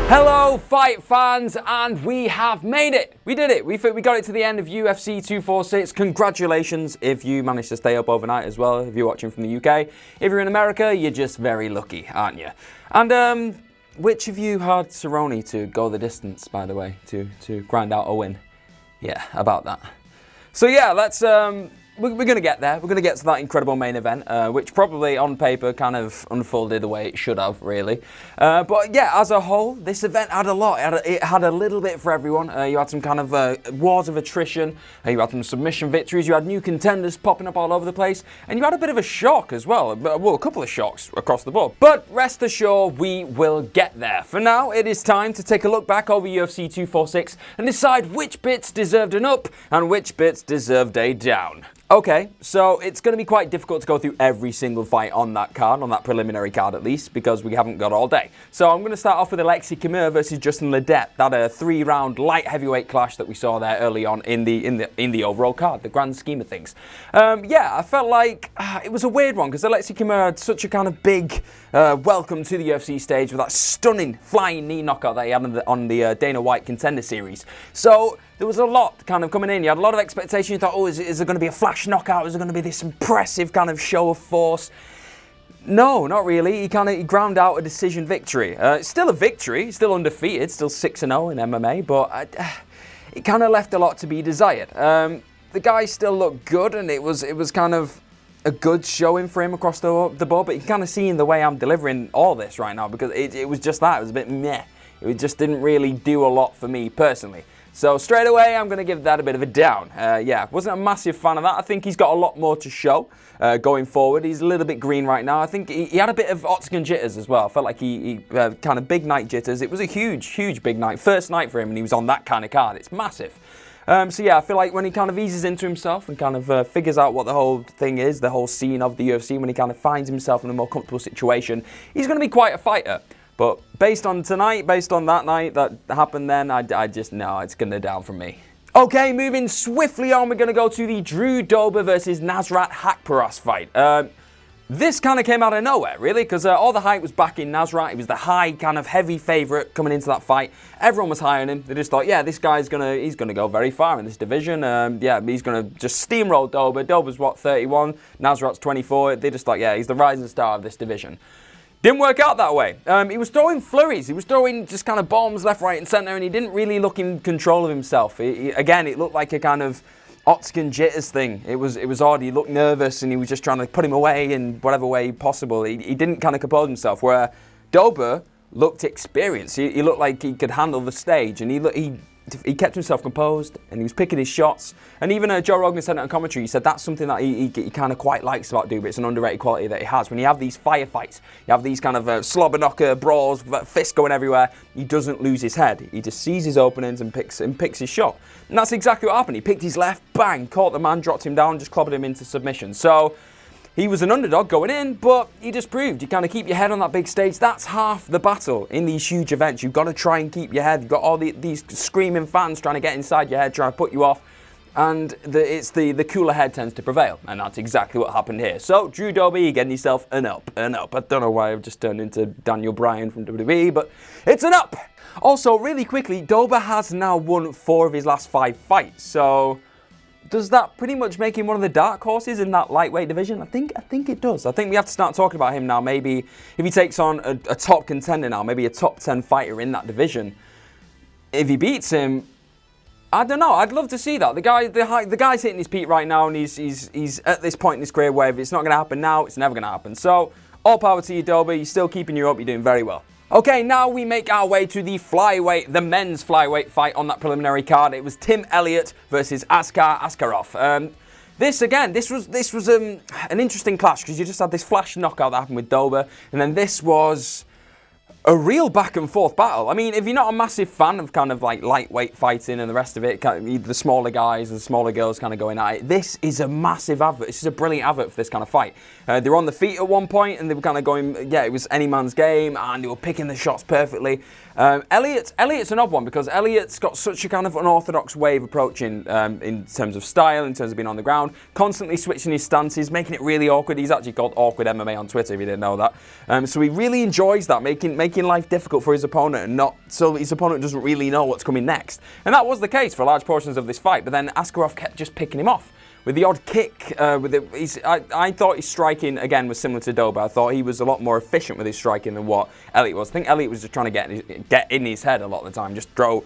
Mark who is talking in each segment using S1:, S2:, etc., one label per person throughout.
S1: Hello, fight fans, and we have made it. We did it. We got it to the end of UFC 246. Congratulations if you managed to stay up overnight as well, if you're watching from the UK. If you're in America, you're just very lucky, aren't you? And which of you had Cerrone to go the distance, by the way, to grind out a win? Yeah, about that. So yeah, let's... We're going to get there. We're going to get to that incredible main event, which probably on paper kind of unfolded the way it should have, really. But yeah, as a whole, this event had a lot. It had a little bit for everyone. You had some kind of wars of attrition. You had some submission victories. You had new contenders popping up all over the place. And you had a bit of a shock as well. Well, a couple of shocks across the board. But rest assured, we will get there. For now, it is time to take a look back over UFC 246 and decide which bits deserved an up and which bits deserved a down. Okay, so it's going to be quite difficult to go through every single fight on that card, on that preliminary card at least, because we haven't got all day. So I'm going to start off with Alexei Kelleher versus Justin Ledet, that 3-round light heavyweight clash that we saw there early on in the overall card, the grand scheme of things. Yeah, I felt like it was a weird one because Alexei Kelleher had such a kind of big welcome to the UFC stage with that stunning flying knee knockout that he had on the Dana White Contender Series. So there was a lot kind of coming in. You had a lot of expectation. You thought, oh, is there going to be a flash knockout? Is there going to be this impressive kind of show of force? No, not really. He ground out a decision victory. It's still a victory. He's still undefeated. Still 6-0 in MMA, but it kind of left a lot to be desired. The guy still looked good, and it was kind of a good showing for him across the board. But you can kind of see in the way I'm delivering all this right now, because it was just that. It was a bit meh. It just didn't really do a lot for me personally. So straight away, I'm going to give that a bit of a down. Yeah, wasn't a massive fan of that. I think he's got a lot more to show going forward. He's a little bit green right now. I think he had a bit of octagon jitters as well. I felt like he kind of big night jitters. It was a huge big night. First night for him, and he was on that kind of card. It's massive. So yeah, I feel like when he kind of eases into himself and kind of figures out what the whole thing is, the whole scene of the UFC, when he kind of finds himself in a more comfortable situation, he's going to be quite a fighter. But based on tonight, based on that night that happened then, I just know it's going to down from me. Okay, moving swiftly on, we're going to go to the Drew Dober versus Nasrat Haqparast fight. This kind of came out of nowhere, really, because all the hype was back in Nasrat. He was the high, kind of heavy favourite coming into that fight. Everyone was high on him. They just thought, yeah, this guy's he's gonna go very far in this division. Yeah, he's gonna just steamroll Dober. Dober's what, 31? Nasrat's 24. They just thought, yeah, he's the rising star of this division. Didn't work out that way. He was throwing flurries. He was throwing just kind of bombs left, right, and centre, and he didn't really look in control of himself. Again, it looked like a kind of octagon jitters thing. It was odd. He looked nervous, and he was just trying to put him away in whatever way possible. He didn't kind of compose himself, where Dober looked experienced. He looked like he could handle the stage, and he kept himself composed, and he was picking his shots. And even Joe Rogan said it on commentary. He said that's something that he kind of quite likes about Dober. It's an underrated quality that he has. When you have these firefights, you have these kind of slobber knocker brawls, fists going everywhere, he doesn't lose his head. He just sees his openings and picks his shot. And that's exactly what happened. He picked his left, bang, caught the man, dropped him down, just clobbered him into submission. So he was an underdog going in, but he just proved you kind of keep your head on that big stage. That's half the battle in these huge events. You've got to try and keep your head. You've got all these screaming fans trying to get inside your head, trying to put you off. And the cooler head tends to prevail. And that's exactly what happened here. So, Drew Dober, you're getting yourself an up. I don't know why I've just turned into Daniel Bryan from WWE, but it's an up. Also, really quickly, Dober has now won 4 of his last 5 fights. So does that pretty much make him one of the dark horses in that lightweight division? I think it does. I think we have to start talking about him now. Maybe if he takes on a top contender now, maybe a top 10 fighter in that division, if he beats him, I don't know. I'd love to see that. The guy's hitting his peak right now, and he's at this point in his career where if it's not going to happen now, it's never going to happen. So all power to you, Dober. You're still keeping you up. You're doing very well. Okay, now we make our way to the men's flyweight fight on that preliminary card. It was Tim Elliott versus Askar Askarov. This was an interesting clash because you just had this flash knockout that happened with Dober, and then this was a real back and forth battle. I mean, if you're not a massive fan of kind of like lightweight fighting and the rest of it, the smaller guys and the smaller girls kind of going at it, this is a massive advert. This is a brilliant advert for this kind of fight. They were on the feet at one point and they were kind of going, yeah, it was any man's game and they were picking the shots perfectly. Elliott's an odd one because Elliott's got such a kind of unorthodox way of approaching in terms of style, in terms of being on the ground, constantly switching his stances, making it really awkward. He's actually called Awkward MMA on Twitter, if you didn't know that. So he really enjoys that, making making life difficult for his opponent, and not so his opponent doesn't really know what's coming next. And that was the case for large portions of this fight, but then Askarov kept just picking him off. With the odd kick, I thought his striking, again, was similar to Dober. I thought he was a lot more efficient with his striking than what Elliott was. I think Elliott was just trying to get in his head a lot of the time, just throw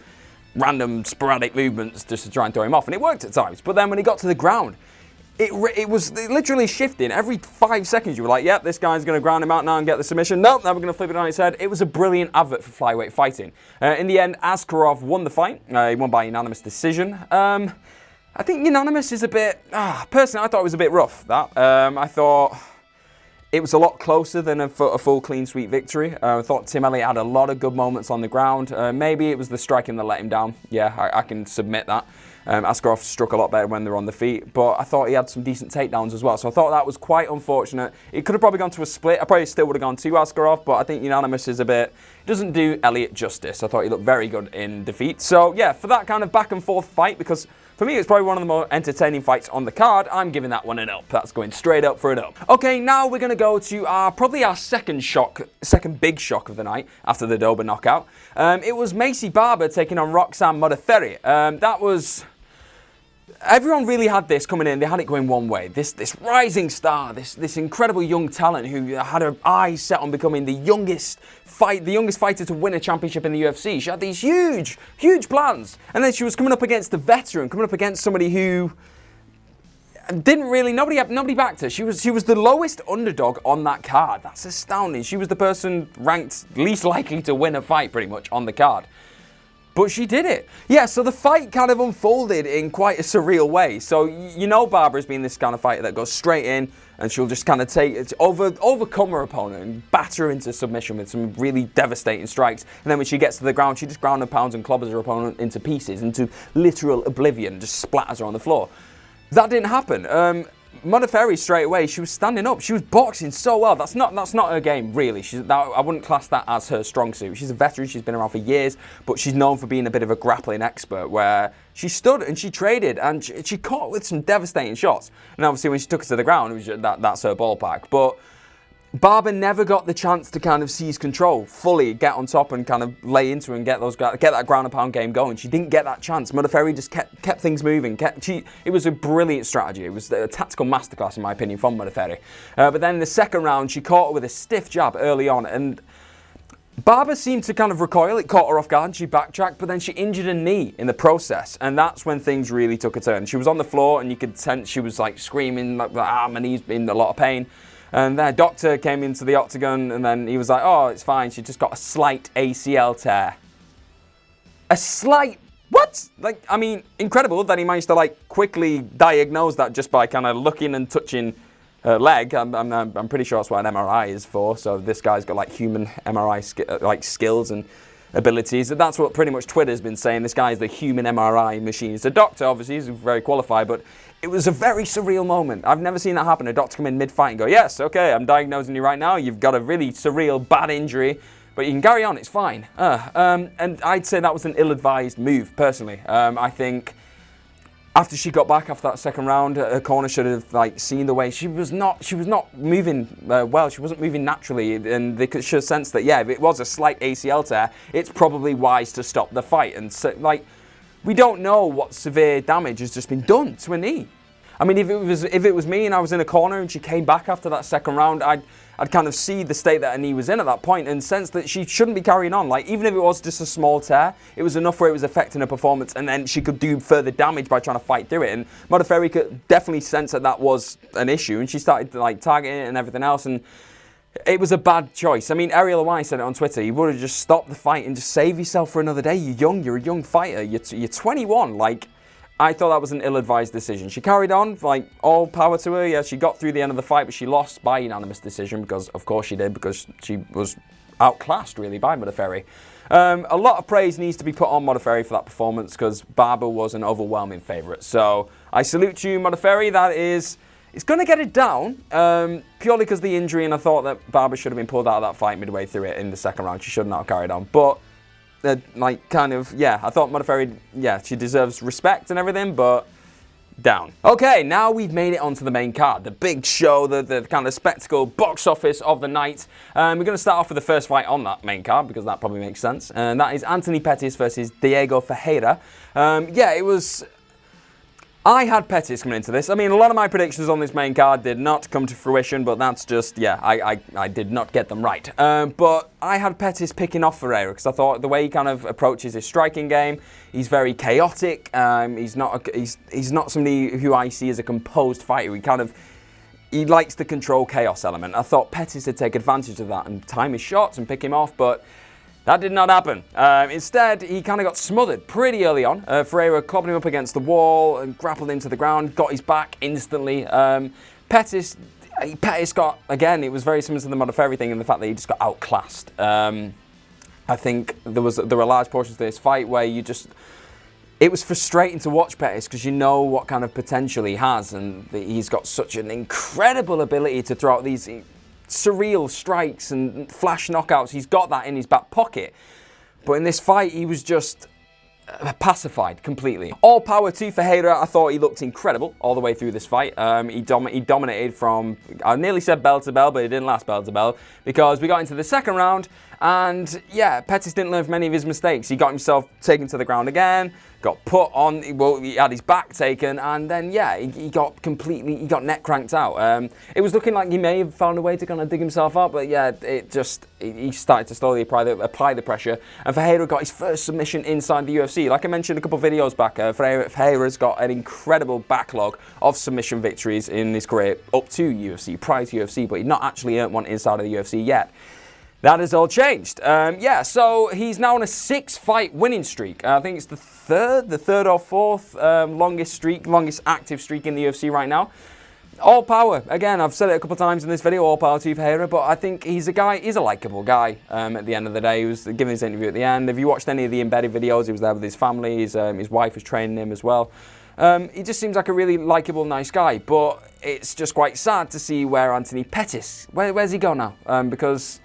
S1: random sporadic movements just to try and throw him off, and it worked at times. But then when he got to the ground, it was literally shifting. Every 5 seconds you were like, yep, this guy's going to ground him out now and get the submission. Nope, now we're going to flip it on its head. It was a brilliant advert for flyweight fighting. In the end, Askarov won the fight. He won by unanimous decision. I think unanimous is a bit... personally, I thought it was a bit rough, that. I thought it was a lot closer than a full clean sweep victory. I thought Tim Elliott had a lot of good moments on the ground. Maybe it was the striking that let him down. Yeah, I can submit that. Askarov struck a lot better when they were on the feet, but I thought he had some decent takedowns as well. So I thought that was quite unfortunate. It could have probably gone to a split. I probably still would have gone to Askarov, but I think unanimous is a bit... doesn't do Elliott justice. I thought he looked very good in defeat. So yeah, for that kind of back and forth fight, because for me it's probably one of the more entertaining fights on the card, I'm giving that one an up. That's going straight up for an up. Okay, now we're going to go to probably our second big shock of the night after the Dober knockout. It was Maisie Barber taking on Roxanne Modafferi. That was... everyone really had this coming in. They had it going one way. This rising star, this incredible young talent who had her eyes set on becoming the youngest fighter to win a championship in the UFC. She had these huge plans, and then she was coming up against the veteran, coming up against somebody who didn't really. Nobody backed her. She was the lowest underdog on that card. That's astounding. She was the person ranked least likely to win a fight, pretty much, on the card. But she did it. Yeah, so the fight kind of unfolded in quite a surreal way. So you know Barber's been this kind of fighter that goes straight in and she'll just kind of overcome her opponent and batter her into submission with some really devastating strikes. And then when she gets to the ground, she just ground and pounds and clobbers her opponent into pieces, into literal oblivion, just splatters her on the floor. That didn't happen. Modafferi straight away, she was standing up. She was boxing so well. That's not her game, really. I wouldn't class that as her strong suit. She's a veteran. She's been around for years, but she's known for being a bit of a grappling expert, where she stood and she traded and she caught with some devastating shots. And obviously, when she took her to the ground, it was that's her ballpark. But Barber never got the chance to kind of seize control fully, get on top and kind of lay into and get that ground and pound game going. She didn't get that chance. Modafferi just kept things moving. It was a brilliant strategy. It was a tactical masterclass, in my opinion, from Modafferi. But then in the second round, she caught her with a stiff jab early on, and Barber seemed to kind of recoil. It caught her off guard and she backtracked, but then she injured her knee in the process, and that's when things really took a turn. She was on the floor and you could sense she was like screaming, like, my knee's in a lot of pain. And their doctor came into the octagon and then he was like, oh, it's fine. She just got a slight ACL tear. A slight... what? Like, I mean, incredible that he managed to, like, quickly diagnose that just by kind of looking and touching her leg. I'm pretty sure that's what an MRI is for. So this guy's got, like, human MRI skills and abilities. That's what pretty much Twitter's been saying. This guy is the human MRI machine. He's a doctor, obviously. He's very qualified, but it was a very surreal moment. I've never seen that happen. A doctor come in mid-fight and go, yes, okay, I'm diagnosing you right now. You've got a really surreal, bad injury, but you can carry on. It's fine. And I'd say that was an ill-advised move, personally. I think after she got back after that second round, her corner should have seen the way she was not moving well. She wasn't moving naturally, and they should have sensed that, yeah, if it was a slight ACL tear, it's probably wise to stop the fight. And so, we don't know what severe damage has just been done to her knee. I mean, if it was me and I was in a corner and she came back after that second round, I'd kind of see the state that her knee was in at that point and sense that she shouldn't be carrying on. Like, even if it was just a small tear, it was enough where it was affecting her performance, and then she could do further damage by trying to fight through it. And Modafferi could definitely sense that was an issue, and she started targeting it and everything else, and it was a bad choice. I mean, Ariel Awai said it on Twitter. You would have just stopped the fight and just save yourself for another day. You're a young fighter. You're 21. I thought that was an ill-advised decision. She carried on, all power to her. Yeah, she got through the end of the fight, but she lost by unanimous decision because, of course, she did, because she was outclassed, really, by Modafferi. A lot of praise needs to be put on Modafferi for that performance because Barber was an overwhelming favourite. So I salute you, Modafferi. It's going to get it down, purely because of the injury, and I thought that Barber should have been pulled out of that fight midway through it in the second round. She should not have carried on. But, I thought Modafferi, she deserves respect and everything, but down. Okay, now we've made it onto the main card, the big show, the kind of spectacle box office of the night. We're going to start off with the first fight on that main card because that probably makes sense, and that is Anthony Pettis versus Diego Ferreira. Yeah, it was... I had Pettis coming into this. I mean, a lot of my predictions on this main card did not come to fruition, but that's just, yeah, I did not get them right. But I had Pettis picking off Ferreira because I thought the way he kind of approaches his striking game, he's very chaotic. He's not somebody who I see as a composed fighter. He likes the control chaos element. I thought Pettis would take advantage of that and time his shots and pick him off, but that did not happen. Instead, he kind of got smothered pretty early on. Ferreira clobbed him up against the wall and grappled him to the ground, got his back instantly. Pettis got, again, it was very similar to the Modafferi thing in the fact that he just got outclassed. I think there were large portions of this fight where it was frustrating to watch Pettis because you know what kind of potential he has, and he's got such an incredible ability to throw out these surreal strikes and flash knockouts. He's got that in his back pocket. But in this fight, he was just pacified completely. All power to Ferreira. I thought he looked incredible all the way through this fight. He dominated from, I nearly said bell to bell, but it didn't last bell to bell because we got into the second round and yeah, Pettis didn't learn from any of his mistakes. He got himself taken to the ground again, got put on, well, he had his back taken, and then yeah, he got neck cranked out. It was looking like he may have found a way to kind of dig himself up, but yeah, he started to slowly apply the pressure, and Ferreira got his first submission inside the UFC. Like I mentioned a couple of videos back, Ferreira's got an incredible backlog of submission victories in his career up to UFC, prior to UFC, but he's not actually earned one inside of the UFC yet. That has all changed. Yeah, so he's now on a 6-fight winning streak. I think it's the third or fourth longest active streak in the UFC right now. All power. Again, I've said it a couple of times in this video, all power to Ferreira, but I think he's a likable guy at the end of the day. He was giving his interview at the end. If you watched any of the embedded videos, he was there with his family. His wife was training him as well. He just seems like a really likable, nice guy, but it's just quite sad to see where Anthony Pettis, where's he go now? Because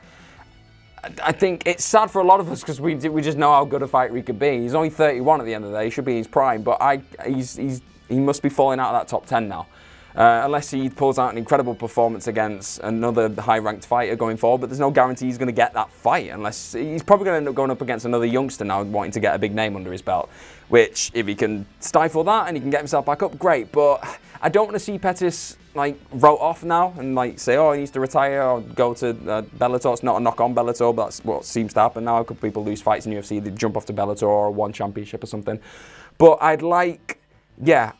S1: I think it's sad for a lot of us because we just know how good a fighter he could be. He's only 31 at the end of the day. He should be in his prime, but he must be falling out of that top 10 now. Unless he pulls out an incredible performance against another high-ranked fighter going forward, but there's no guarantee he's going to get that fight unless he's probably going to end up going up against another youngster now wanting to get a big name under his belt, which if he can stifle that and he can get himself back up, great. But I don't want to see Pettis like wrote off now and like say, oh, he needs to retire or go to Bellator. It's not a knock on Bellator, but that's what seems to happen now. A couple people lose fights in UFC, they jump off to Bellator or one championship or something. But I'd like, yeah,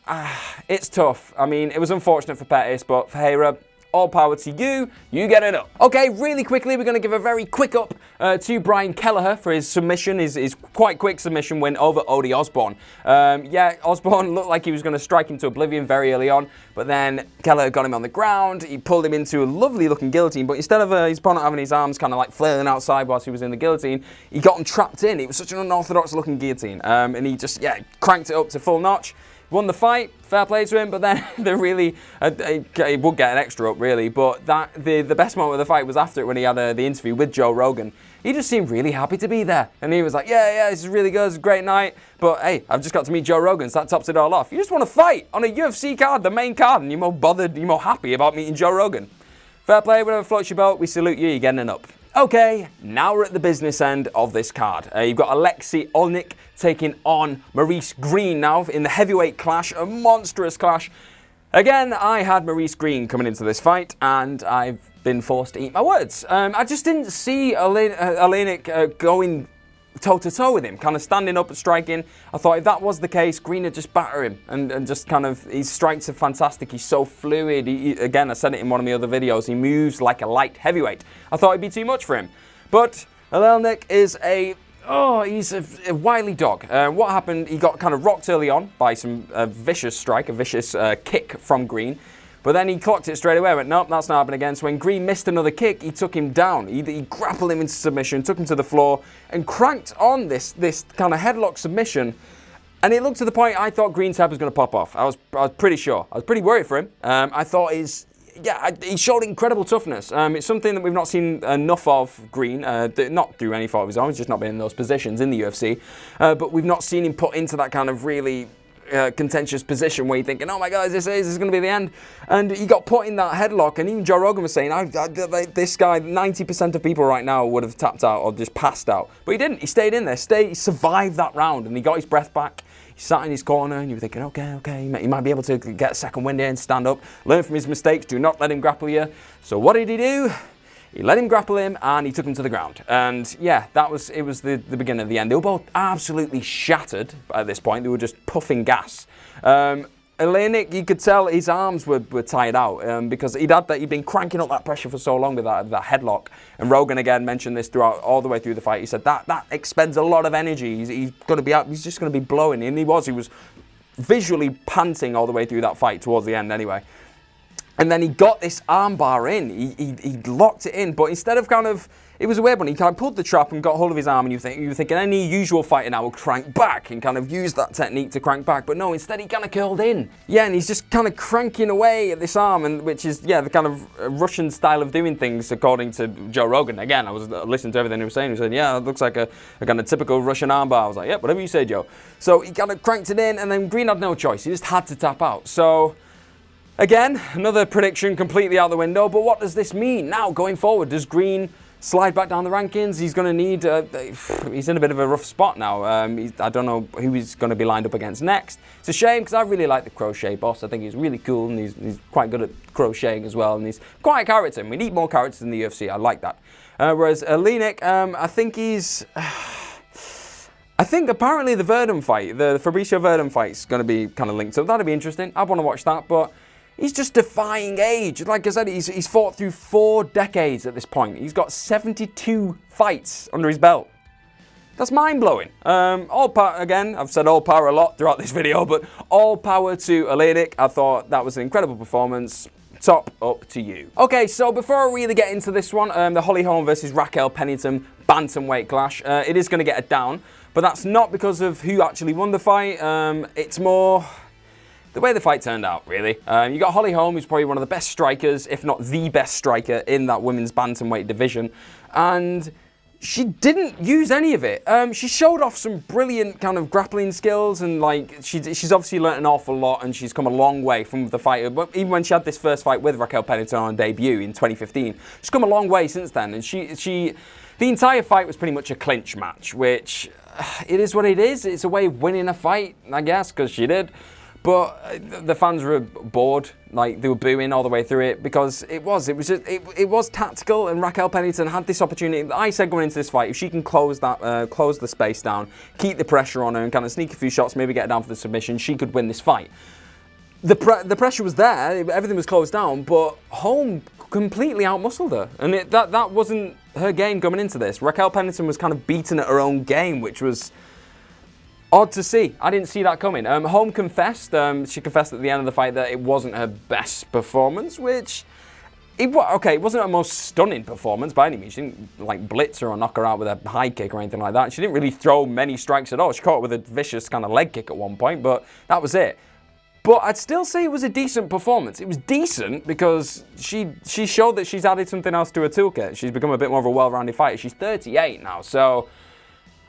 S1: it's tough. I mean, it was unfortunate for Pettis, but Ferreira, all power to you. You get it up. Okay, really quickly, we're going to give a very quick up to Brian Kelleher for his submission, his quite quick submission win over Odi Osborne. Yeah, Osborne looked like he was going to strike him to oblivion very early on, but then Kelleher got him on the ground. He pulled him into a lovely looking guillotine, but instead of his opponent having his arms kind of like flailing outside whilst he was in the guillotine, he got him trapped in. It was such an unorthodox looking guillotine, and he just, yeah, cranked it up to full notch. Won the fight, fair play to him, but then he would get an extra up really, but the best moment of the fight was after it when he had the interview with Joe Rogan. He just seemed really happy to be there, and he was like, yeah, this is really good, it's a great night, but hey, I've just got to meet Joe Rogan, so that tops it all off. You just want to fight on a UFC card, the main card, and you're more bothered, you're more happy about meeting Joe Rogan. Fair play, whatever floats your boat, we salute you, you're getting it up. Okay, now we're at the business end of this card. You've got Alexei Oleinik taking on Maurice Greene now in the heavyweight clash, a monstrous clash. Again, I had Maurice Greene coming into this fight, and I've been forced to eat my words. I just didn't see Oleinik going toe-to-toe with him, kind of standing up and striking. I thought if that was the case, Greene would just batter him and just kind of, his strikes are fantastic. He's so fluid. Again, I said it in one of my other videos, he moves like a light heavyweight. I thought it'd be too much for him. But Oleinik is he's a wily dog. What happened, he got kind of rocked early on by some vicious strike, a vicious kick from Greene. But then he clocked it straight away, went, nope, that's not happening again. So when Greene missed another kick, he took him down. He grappled him into submission, took him to the floor, and cranked on this kind of headlock submission. And it looked to the point I thought Greene's head was going to pop off. I was pretty sure. I was pretty worried for him. I thought he showed incredible toughness. It's something that we've not seen enough of Greene, not through any fault of his own, he's just not been in those positions in the UFC. But we've not seen him put into that kind of really contentious position where you're thinking, oh my God, is this going to be the end? And he got put in that headlock, and even Joe Rogan was saying, this guy, 90% of people right now would have tapped out or just passed out. But he didn't. He stayed in there. He survived that round, and he got his breath back. He sat in his corner, and you were thinking, okay, he might be able to get a second wind here and stand up, learn from his mistakes, do not let him grapple you. So what did he do? He let him grapple him, and he took him to the ground. And yeah, it was the beginning of the end. They were both absolutely shattered at this point. They were just puffing gas. Oleinik, you could tell his arms were tired out because he'd been cranking up that pressure for so long with that headlock. And Rogan again mentioned this throughout all the way through the fight. He said that expends a lot of energy. He's going to be out. He's just going to be blowing. And he was visually panting all the way through that fight towards the end anyway. And then he got this armbar in. He locked it in, but instead of it was a weird one. He kind of pulled the trap and got hold of his arm, and you were thinking any usual fighter now will crank back and kind of use that technique to crank back. But no, instead he kind of curled in. Yeah, and he's just kind of cranking away at this arm, and which is, the kind of Russian style of doing things, according to Joe Rogan. Again, I was listening to everything he was saying. He said, yeah, it looks like a kind of typical Russian armbar. I was like, yeah, whatever you say, Joe. So he kind of cranked it in, and then Green had no choice. He just had to tap out. So again, another prediction completely out the window. But what does this mean now going forward? Does Green slide back down the rankings? He's going to need... he's in a bit of a rough spot now. I don't know who he's going to be lined up against next. It's a shame because I really like the crochet boss. I think he's really cool, and he's quite good at crocheting as well. And he's quite a character. And we need more characters in the UFC. I like that. Whereas Oleinik, I think he's... I think apparently the Verdun fight, the Fabricio Verdun fight, is going to be kind of linked. So that'll be interesting. I want to watch that, but... he's just defying age. Like I said, he's fought through 4 decades at this point. He's got 72 fights under his belt. That's mind-blowing. All power, again, I've said all power a lot throughout this video, but all power to Oleinik. I thought that was an incredible performance. Top up to you. Okay, so before I really get into this one, the Holm versus Raquel Pennington bantamweight clash, it is going to get a down, but that's not because of who actually won the fight. It's more... the way the fight turned out, really. You got Holm, who's probably one of the best strikers, if not the best striker in that women's bantamweight division. And she didn't use any of it. She showed off some brilliant kind of grappling skills, and she's obviously learnt an awful lot, and she's come a long way from the fight. But even when she had this first fight with Raquel Pennington on debut in 2015, she's come a long way since then. And the entire fight was pretty much a clinch match, which it is what it is. It's a way of winning a fight, I guess, because she did. But the fans were bored, like they were booing all the way through it because it was tactical, and Raquel Pennington had this opportunity. I said going into this fight, if she can close the space down, keep the pressure on her, and kind of sneak a few shots, maybe get her down for the submission, she could win this fight. The pressure was there, everything was closed down, but Holm completely outmuscled her, and that wasn't her game coming into this. Raquel Pennington was kind of beaten at her own game, which was odd to see. I didn't see that coming. Holm confessed. She confessed at the end of the fight that it wasn't her best performance, which... it wasn't her most stunning performance by any means. She didn't blitz her or knock her out with a high kick or anything like that. She didn't really throw many strikes at all. She caught her with a vicious kind of leg kick at one point, but that was it. But I'd still say it was a decent performance. It was decent because she showed that she's added something else to her toolkit. She's become a bit more of a well-rounded fighter. She's 38 now, so...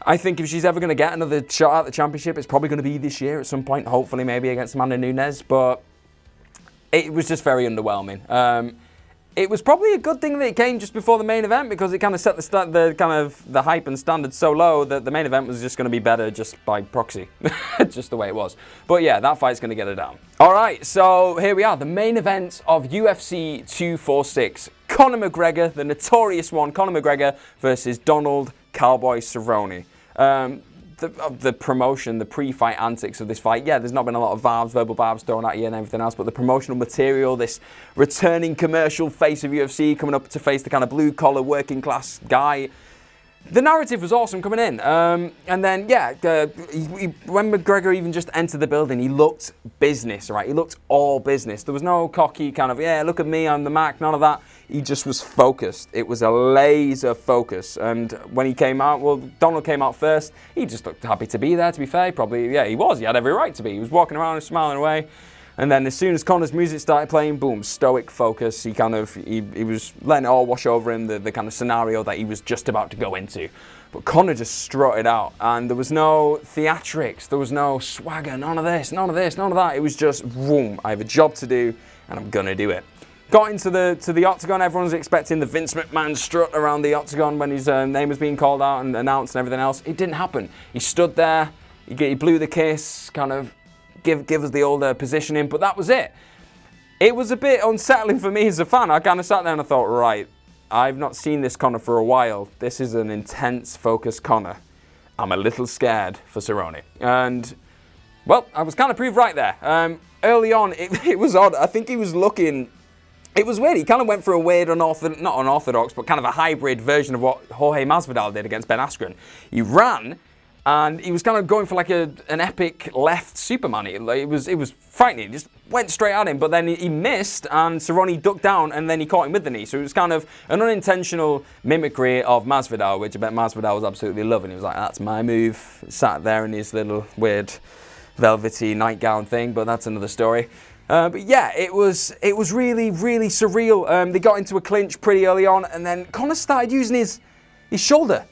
S1: I think if she's ever going to get another shot at the championship, it's probably going to be this year at some point, hopefully maybe against Amanda Nunes, but it was just very underwhelming. It was probably a good thing that it came just before the main event because it kind of set the hype and standard so low that the main event was just going to be better just by proxy, just the way it was. But yeah, that fight's going to get her down. All right, so here we are, the main event of UFC 246. Conor McGregor, the notorious one, Conor McGregor versus Donald Cowboy Cerrone. The promotion, the pre-fight antics of this fight, yeah, there's not been a lot of verbal barbs thrown at you and everything else, but the promotional material, this returning commercial face of UFC coming up to face the kind of blue-collar working class guy, the narrative was awesome coming in. And then, yeah, when McGregor even just entered the building, he looked business, right? He looked all business. There was no cocky kind of, yeah, look at me, I'm the Mac, none of that. He just was focused. It was a laser focus. And when he came out, well, Donald came out first. He just looked happy to be there, to be fair. Probably, yeah, he was. He had every right to be. He was walking around and smiling away. And then as soon as Conor's music started playing, boom, stoic focus. He was letting it all wash over him, the kind of scenario that he was just about to go into. But Conor just strutted out, and there was no theatrics, there was no swagger, none of this, none of this, none of that. It was just, boom, I have a job to do, and I'm gonna do it. Got into the octagon. Everyone's expecting the Vince McMahon strut around the octagon when his name was being called out and announced and everything else. It didn't happen. He stood there, he blew the kiss, kind of give us the older positioning, but that was it. It was a bit unsettling for me as a fan. I kind of sat there and I thought, right, I've not seen this Conor for a while. This is an intense, focused Conor. I'm a little scared for Cerrone. And, well, I was kind of proved right there. Early on, it was odd. I think he was looking... It was weird. He kind of went for a weird, not unorthodox, but kind of a hybrid version of what Jorge Masvidal did against Ben Askren. He ran, and he was kind of going for like an epic left Superman. It was frightening. He just went straight at him, but then he missed, and Cerrone ducked down, and then he caught him with the knee. So it was kind of an unintentional mimicry of Masvidal, which I bet Masvidal was absolutely loving. He was like, that's my move. Sat there in his little weird velvety nightgown thing, but that's another story. But yeah, it was really, really surreal. They got into a clinch pretty early on, and then Conor started using his shoulder.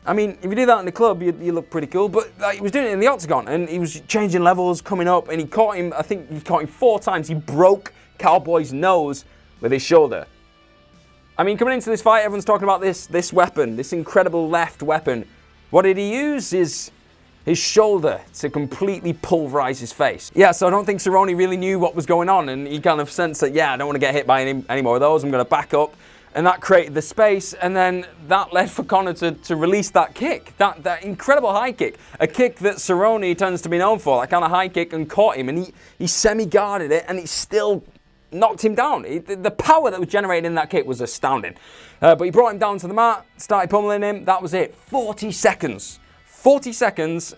S1: I mean, if you do that in the club, you look pretty cool, but he was doing it in the octagon, and he was changing levels, coming up, and he caught him, I think he caught him 4 times. He broke Cowboy's nose with his shoulder. I mean, coming into this fight, everyone's talking about this weapon, this incredible left weapon. What did he use? His shoulder to completely pulverize his face. Yeah, so I don't think Cerrone really knew what was going on, and he kind of sensed that, yeah, I don't want to get hit by any more of those, I'm going to back up, and that created the space, and then that led for Conor to release that kick, that incredible high kick, a kick that Cerrone tends to be known for, that kind of high kick, and caught him, and he semi-guarded it, and he still knocked him down. The power that was generated in that kick was astounding. But he brought him down to the mat, started pummeling him, that was it, 40 seconds. 40 seconds.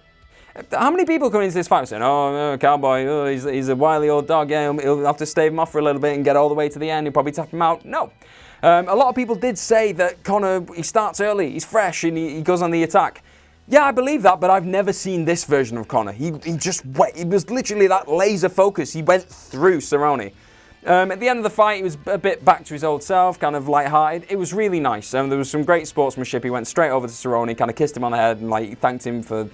S1: How many people come into this fight saying, oh, no, Cowboy, oh, he's a wily old dog, yeah, he'll have to stave him off for a little bit and get all the way to the end, he'll probably tap him out? No. A lot of people did say that Conor, he starts early, he's fresh, and he goes on the attack. Yeah, I believe that, but I've never seen this version of Conor. He just went, it was literally that laser focus. He went through Cerrone. At the end of the fight, he was a bit back to his old self, kind of light-hearted. It was really nice. There was some great sportsmanship. He went straight over to Cerrone, kind of kissed him on the head, and thanked him for,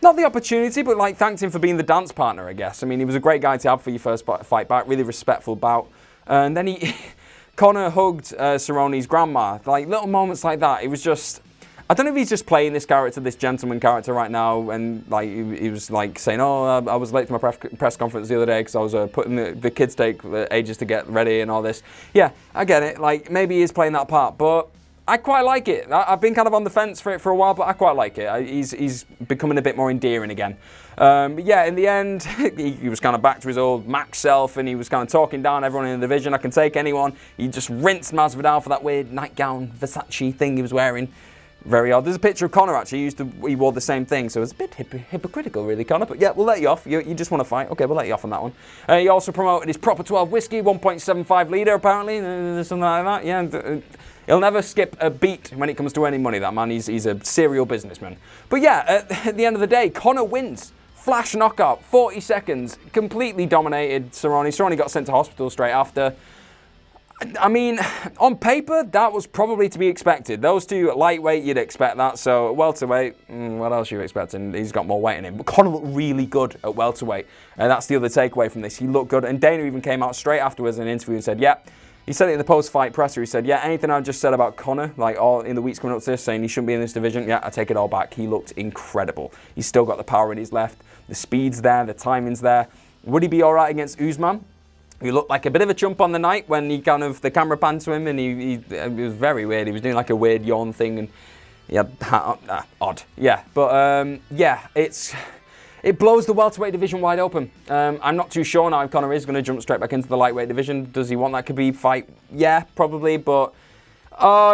S1: not the opportunity, but thanked him for being the dance partner, I guess. I mean, he was a great guy to have for your first fight back, really respectful bout. And then Conor hugged Cerrone's grandma. Little moments like that. It was just... I don't know if he's just playing this character, this gentleman character right now, and he was saying, oh, I was late to my press conference the other day because I was putting the kids take ages to get ready and all this. Yeah, I get it. Maybe he is playing that part, but I quite like it. I've been kind of on the fence for it for a while, but I quite like it. He's becoming a bit more endearing again. But yeah, in the end, he was kind of back to his old max self, and he was kind of talking down everyone in the division. I can take anyone. He just rinsed Masvidal for that weird nightgown Versace thing he was wearing. Very odd. There's a picture of Conor actually. He wore the same thing, so it's a bit hypocritical, really, Conor. But yeah, we'll let you off. You just want to fight. Okay, we'll let you off on that one. He also promoted his Proper 12 whiskey, 1.75 litre, apparently, something like that. Yeah, he'll never skip a beat when it comes to earning money. That man, he's a serial businessman. But yeah, at the end of the day, Conor wins. Flash knockout, 40 seconds, completely dominated Cerrone. Cerrone got sent to hospital straight after. I mean, on paper, that was probably to be expected. Those two at lightweight, you'd expect that. So at welterweight, what else are you expecting? He's got more weight in him. But Conor looked really good at welterweight. And that's the other takeaway from this. He looked good. And Dana even came out straight afterwards in an interview and said, yeah. He said it in the post-fight presser. He said, yeah, anything I just said about Conor, all in the weeks coming up to this, saying he shouldn't be in this division, yeah, I take it all back. He looked incredible. He's still got the power in his left. The speed's there. The timing's there. Would he be all right against Usman? He looked like a bit of a chump on the night when the camera panned to him, and it was very weird. He was doing like a weird yawn thing, and he had odd. Yeah, but yeah, it blows the welterweight division wide open. I'm not too sure now if Conor is going to jump straight back into the lightweight division. Does he want that Khabib fight? Yeah, probably, but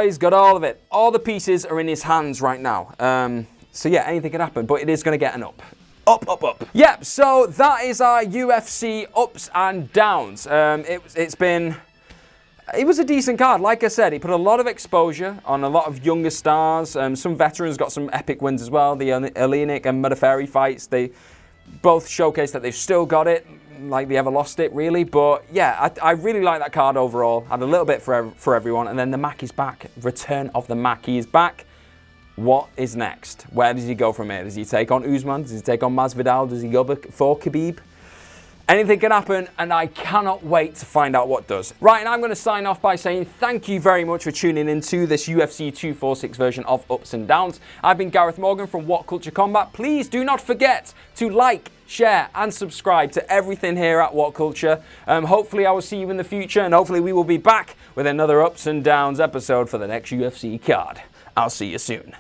S1: he's got all of it. All the pieces are in his hands right now. So yeah, anything can happen, but it is going to get an up. Up, up, up. Yeah, so that is our UFC ups and downs. It was a decent card. Like I said, he put a lot of exposure on a lot of younger stars. Some veterans got some epic wins as well. The Oleinik and Modafferi fights, they both showcased that they've still got it. like they ever lost it, really. But yeah, I really like that card overall. Had a little bit for everyone. And then the Mac is back. Return of the Mac. He is back. What is next? Where does he go from here? Does he take on Usman? Does he take on Masvidal? Does he go for Khabib? Anything can happen, and I cannot wait to find out what does. Right, and I'm going to sign off by saying thank you very much for tuning into this UFC 246 version of Ups and Downs. I've been Gareth Morgan from What Culture Combat. Please do not forget to like, share, and subscribe to everything here at What Culture. Hopefully I will see you in the future, and hopefully we will be back with another Ups and Downs episode for the next UFC card. I'll see you soon.